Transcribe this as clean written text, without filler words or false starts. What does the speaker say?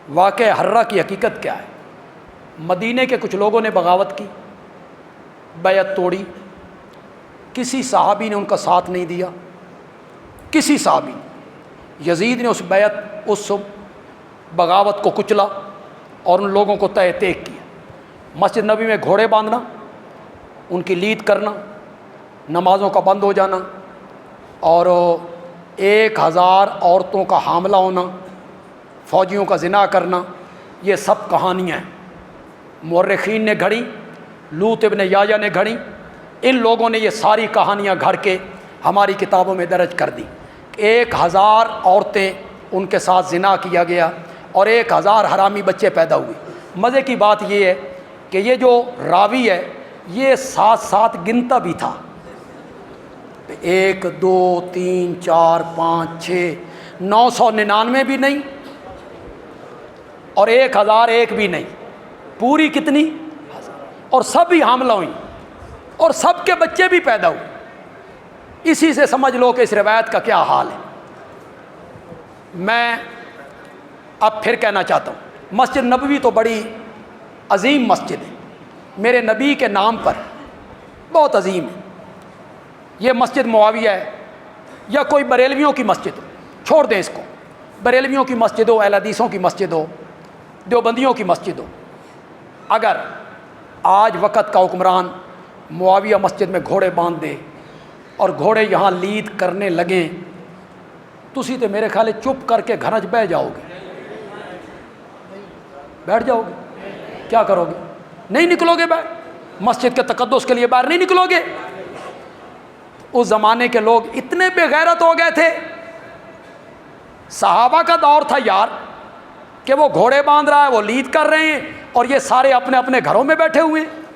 واقعہ حرہ کی حقیقت کیا ہے؟ مدینے کے کچھ لوگوں نے بغاوت کی، بیعت توڑی، کسی صحابی نے ان کا ساتھ نہیں دیا، کسی صحابی نے۔ یزید نے اس بیعت، اس بغاوت کو کچلا اور ان لوگوں کو تہ تیک کیا۔ مسجد نبی میں گھوڑے باندھنا، ان کی لید کرنا، نمازوں کا بند ہو جانا، اور 1000 عورتوں کا حاملہ ہونا، فوجیوں کا زنا کرنا، یہ سب کہانیاں ہیں۔ مورخین نے گھڑی، لوط ابن یایا نے گھڑی، ان لوگوں نے یہ ساری کہانیاں گھڑ کے ہماری کتابوں میں درج کر دی۔ 1000 عورتیں ان کے ساتھ زنا کیا گیا اور 1000 حرامی بچے پیدا ہوئے۔ مزے کی بات یہ ہے کہ یہ جو راوی ہے یہ ساتھ ساتھ گنتا بھی تھا، 1 2 3 4 5 6 999 بھی نہیں اور 1001 بھی نہیں، پوری کتنی؟ اور سب ہی حاملہ ہوئیں اور سب کے بچے بھی پیدا ہوئے۔ اسی سے سمجھ لو کہ اس روایت کا کیا حال ہے۔ میں اب پھر کہنا چاہتا ہوں، مسجد نبوی تو بڑی عظیم مسجد ہے، میرے نبی کے نام پر بہت عظیم ہے۔ یہ مسجد معاویہ ہے یا کوئی بریلویوں کی مسجد ہو، چھوڑ دیں اس کو، بریلویوں کی مسجد ہو، اہل حدیثوں کی مسجد ہو، دیوبندیوں کی مسجد ہو، اگر آج وقت کا حکمران معاویہ مسجد میں گھوڑے باندھ دے اور گھوڑے یہاں لید کرنے لگیں تو اسی تو میرے خیال ہے چپ کر کے گھر بہ جاؤ گے، بیٹھ جاؤ گے، کیا کرو گے؟ نہیں نکلو گے باہر، مسجد کے تقدس کے لیے باہر نہیں نکلو گے۔ اس زمانے کے لوگ اتنے بے غیرت ہو گئے تھے، صحابہ کا دور تھا یار کہ وہ گھوڑے باندھ رہا ہے، وہ لید کر رہے ہیں اور یہ سارے اپنے اپنے گھروں میں بیٹھے ہوئے ہیں۔